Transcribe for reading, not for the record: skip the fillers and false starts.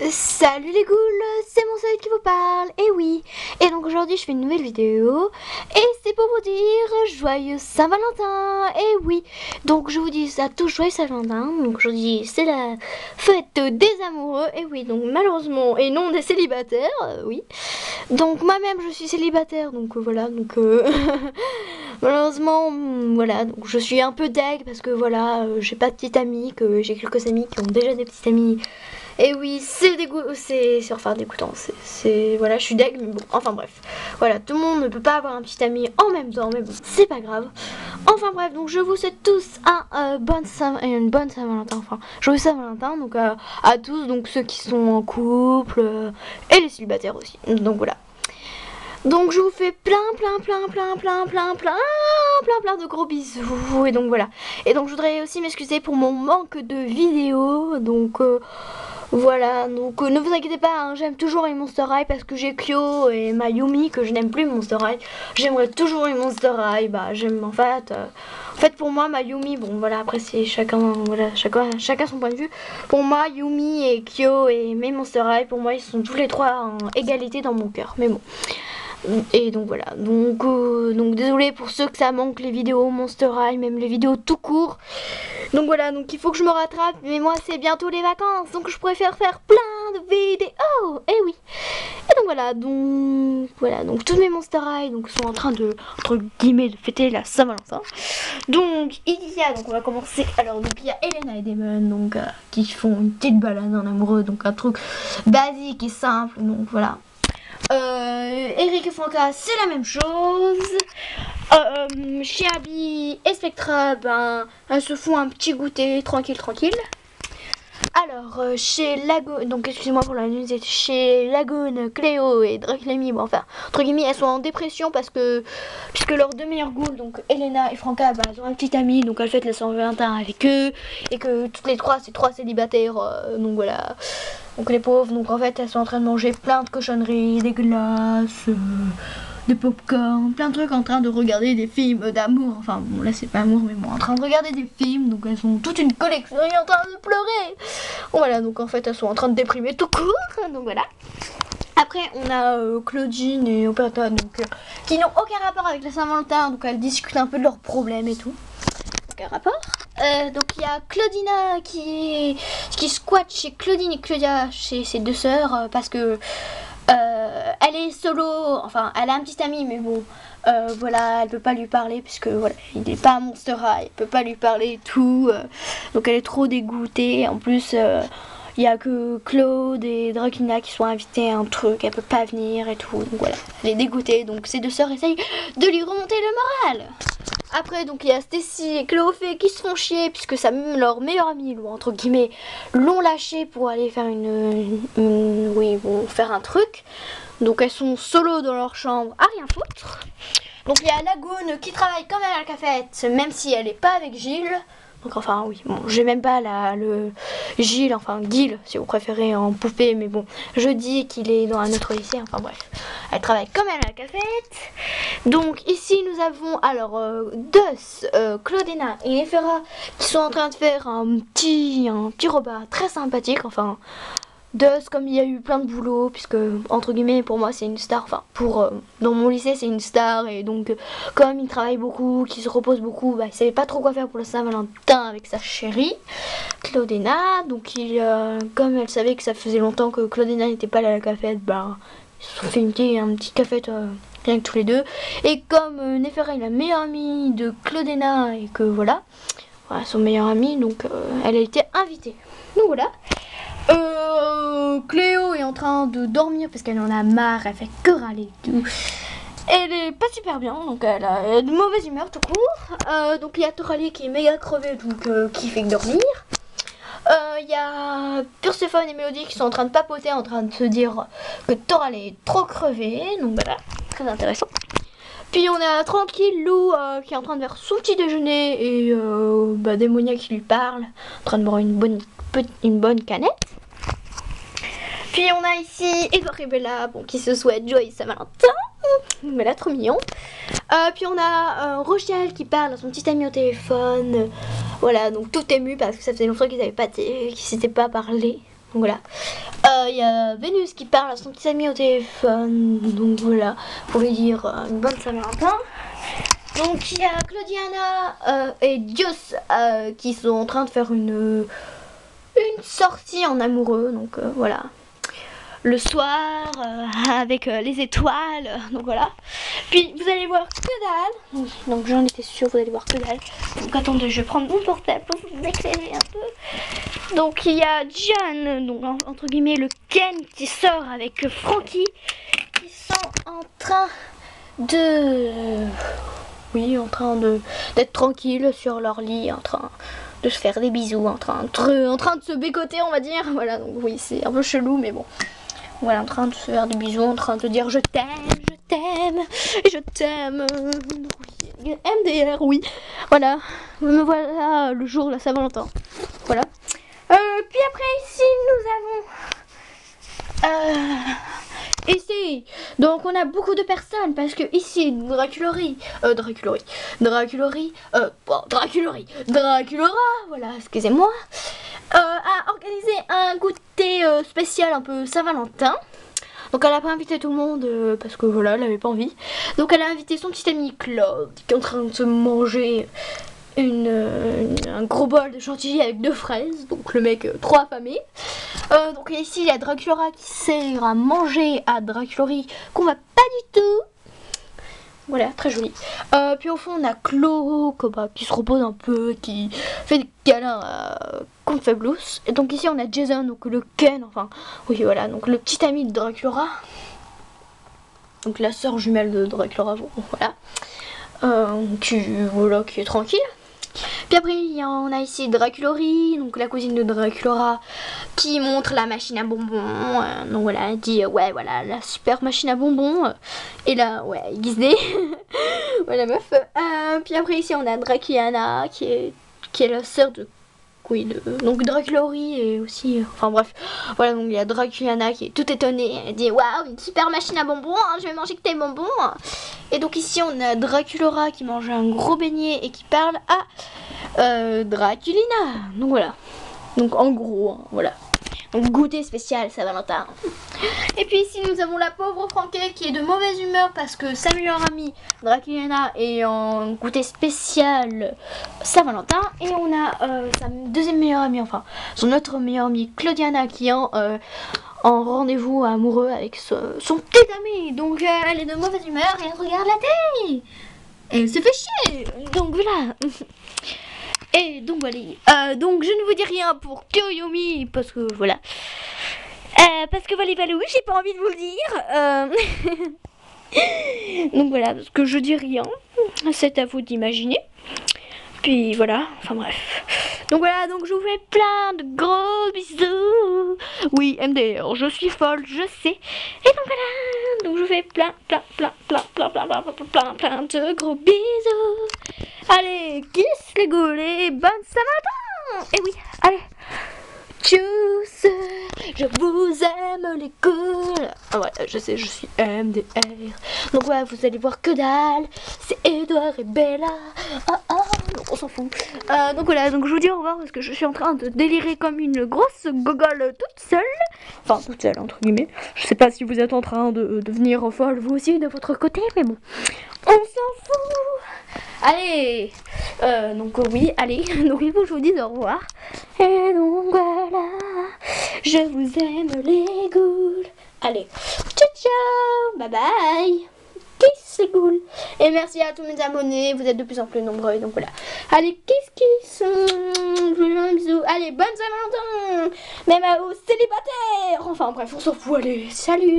Salut les ghouls, c'est mon soleil qui vous parle, et oui. Et donc aujourd'hui je fais une nouvelle vidéo, et c'est pour vous dire joyeux Saint-Valentin, et oui. Donc je vous dis à tous joyeux Saint-Valentin, donc aujourd'hui c'est la fête des amoureux, et oui. Donc malheureusement, et non des célibataires, oui. Donc moi-même je suis célibataire, donc voilà, donc malheureusement, voilà, donc je suis un peu deg parce que voilà, j'ai pas de petite amie, que j'ai quelques amis qui ont déjà des petites amies. Et oui, c'est enfin dégoûtant, voilà, je suis deg, mais bon, enfin bref. Voilà, tout le monde ne peut pas avoir un petit ami en même temps, mais bon, c'est pas grave. Enfin bref, donc je vous souhaite tous une bonne Saint-Valentin, enfin, joyeux Saint-Valentin, donc à tous, donc ceux qui sont en couple, et les célibataires aussi, donc voilà. Donc je vous fais plein de gros bisous, et donc voilà. Et donc je voudrais aussi m'excuser pour mon manque de vidéos, donc voilà, donc ne vous inquiétez pas, hein, j'aime toujours les Monster High parce que j'ai Kyo et Mayumi que je n'aime plus Monster High. J'aimerais toujours les Monster High, bah j'aime en fait pour moi Mayumi, bon voilà, après c'est chacun, voilà, chacun son point de vue. Pour moi Yumi et Kyo et mes Monster High, pour moi ils sont tous les trois en égalité dans mon cœur, mais bon. Et donc voilà, donc désolé pour ceux que ça manque les vidéos Monster High, même les vidéos tout court. Donc voilà, donc il faut que je me rattrape, mais moi c'est bientôt les vacances, donc je préfère faire plein de vidéos, et oui. Et donc voilà, donc tous mes Monster High donc sont en train de, entre guillemets, de fêter la Saint-Valentin. Donc donc on va commencer, alors donc il y a Elena et Damon, donc qui font une petite balade en amoureux, donc un truc basique et simple, donc voilà. Eric et Franca, c'est la même chose. Chez Abby et Spectra, ben, elles se font un petit goûter tranquille. Alors, chez Lagone, donc excusez-moi pour la news, chez Lagone, Cléo et Drake bon, enfin, entre guillemets, elles sont en dépression puisque leurs deux meilleures ghouls, donc Elena et Franca, bah, elles ont un petit ami, donc elles fêtent le Saint-Valentin avec eux, et que toutes les trois, c'est trois célibataires, donc voilà. Donc les pauvres, donc en fait, elles sont en train de manger plein de cochonneries, des glaces, des popcorn, plein de trucs, en train de regarder des films d'amour. Enfin bon, là c'est pas amour, mais bon, en train de regarder des films. Donc elles ont toute une collection et en train de pleurer. Voilà, donc en fait elles sont en train de déprimer tout court. Donc voilà. Après on a Claudine et Operta, donc qui n'ont aucun rapport avec la Saint-Valentin. Donc elles discutent un peu de leurs problèmes et tout. Aucun rapport. Donc il y a Claudina qui squatte chez Claudine et Claudia, chez ses deux sœurs, parce que elle est solo, enfin elle a un petit ami, mais bon, voilà, elle peut pas lui parler puisque voilà, il est pas un Monster High, elle peut pas lui parler et tout, donc elle est trop dégoûtée. En plus, il y a que Claude et Drakina qui sont invités à un truc, elle peut pas venir et tout, donc voilà, elle est dégoûtée. Donc ses deux sœurs essayent de lui remonter le moral. Après, donc il y a Stacy et Chloé qui se font chier puisque leur meilleur ami, entre guillemets, l'ont lâché pour aller faire oui, bon, faire un truc. Donc elles sont solo dans leur chambre à rien foutre. Donc il y a Lagoon qui travaille quand même à la cafette, même si elle est pas avec Gilles. Donc enfin oui, bon, j'ai même pas le Gilles, enfin Gil si vous préférez en poupée, mais bon, je dis qu'il est dans un autre lycée, enfin bref. Elle travaille quand même à la cafette. Donc ici nous avons alors Dos, Claudina et Nefera qui sont en train de faire un petit repas très sympathique, enfin. Dos, comme il y a eu plein de boulot, puisque entre guillemets pour moi c'est une star, enfin dans mon lycée c'est une star, et donc comme il travaille beaucoup, qu'il se repose beaucoup, bah, il savait pas trop quoi faire pour le Saint-Valentin avec sa chérie Claudina. Donc comme elle savait que ça faisait longtemps que Claudina n'était pas allée à la cafette, bah ils se sont fait un petit cafette rien que tous les deux. Et comme Nefera est la meilleure amie de Claudina et que voilà son meilleur ami, donc elle a été invitée. Donc voilà. Cléo est en train de dormir parce qu'elle en a marre, elle fait que râler et tout. Elle est pas super bien, donc elle a de mauvaise humeur tout court. Donc il y a Toralie qui est méga crevée, donc qui fait que dormir. Il y a Perséphone et Mélodie qui sont en train de papoter, en train de se dire que Toralie est trop crevée, donc voilà, très intéressant. Puis on a tranquille Lou qui est en train de faire son petit déjeuner et Démonia qui lui parle, en train de boire une bonne canette. Puis on a ici Edouard et Bella qui se souhaitent joyeux Saint-Valentin. Voilà, trop mignon. Puis on a Rochelle qui parle à son petit ami au téléphone. Voilà, donc tout ému parce que ça faisait longtemps qu'ils s'étaient pas parlé. Donc voilà. il y a Vénus qui parle à son petit ami au téléphone. Donc voilà, pour lui dire une bonne Saint-Valentin. Donc il y a Claudiana et Dios qui sont en train de faire une sortie en amoureux. Donc voilà. Le soir avec les étoiles, donc voilà. Puis vous allez voir que dalle. Donc j'en étais sûre, vous allez voir que dalle. Donc attendez, je vais prendre mon portable pour vous éclairer un peu. Donc il y a John, donc entre guillemets le Ken qui sort avec Frankie, qui sont en train de, oui, en train d'être tranquilles sur leur lit, en train de se faire des bisous, en train de se bécoter, on va dire. Voilà, donc oui, c'est un peu chelou, mais bon. Voilà, en train de se faire des bisous, en train de dire je t'aime, et je t'aime. Oui. MDR, oui. Voilà, me voilà le jour de la Saint-Valentin. Voilà. Puis après ici nous avons ici, donc on a beaucoup de personnes parce que ici Draculora, voilà, excusez-moi, a organisé un goûter spécial un peu Saint-Valentin. Donc elle a pas invité tout le monde parce que voilà, elle avait pas envie. Donc elle a invité son petit ami Claude qui est en train de se manger un gros bol de chantilly avec 2 fraises. Donc le mec trop affamé. Donc ici il y a Draculora qui sert à manger à Draculori qu'on va pas du tout. Voilà, très joli. Puis au fond on a Clo qui se repose un peu, qui fait des câlins à Confabulous. Et donc ici on a Jason, donc le Ken, enfin oui voilà, donc le petit ami de Draculora. Donc la sœur jumelle de Draculora, bon, voilà. Qui est tranquille. Puis après on a ici Draculori, donc la cousine de Draculora, qui montre la machine à bonbons. Donc voilà, elle dit ouais voilà la super machine à bonbons. Et là ouais aiguisée. Voilà meuf. Puis après ici on a Draculiana qui est la sœur de donc Draculori et aussi enfin bref voilà, donc il y a Draculiana qui est toute étonnée, elle dit waouh une super machine à bonbons, hein, je vais manger que tes bonbons. Et donc ici on a Draculora qui mange un gros beignet et qui parle à Draculina. Donc voilà, donc en gros hein, voilà, donc goûter spécial Saint-Valentin. Et puis ici nous avons la pauvre Franquet qui est de mauvaise humeur parce que sa meilleure amie Draculina est en goûter spécial Saint-Valentin. Et on a sa deuxième meilleure amie, enfin son autre meilleure amie Claudiana qui est en rendez-vous amoureux avec son petit ami. Donc elle est de mauvaise humeur et elle regarde la télé et elle se fait chier. Donc voilà. Et donc voilà, donc je ne vous dis rien pour Kyoyomi parce que voilà. Parce que voilà, oui, j'ai pas envie de vous le dire. Donc voilà, parce que je dis rien. C'est à vous d'imaginer. Puis voilà, enfin bref. Donc voilà, donc je vous fais plein de gros bisous. Oui, MDR, je suis folle, je sais. Et donc voilà, donc je vous fais plein de gros bisous. Allez, kiss les goules et bonne Saint-Valentin. Et oui, allez. Tchuss, je vous aime les couilles. Ah ouais, je sais, je suis MDR. Donc ouais, vous allez voir que dalle. C'est Edouard et Bella. On s'en fout. Donc voilà, donc je vous dis au revoir parce que je suis en train de délirer comme une grosse gogole toute seule. Enfin, toute seule, entre guillemets. Je sais pas si vous êtes en train de devenir folle vous aussi de votre côté, mais bon. On s'en fout. Allez, donc oui, allez, donc il faut que je vous dise au revoir. Et donc voilà, je vous aime les goules. Allez, ciao ciao, bye bye. Kiss les goules. Et merci à tous mes abonnés, vous êtes de plus en plus nombreux, donc voilà. Allez, kiss, je vous fais un bisou. Allez, bonne Saint-Valentin, même aux célibataires. Enfin bref, on s'en fout, allez, salut.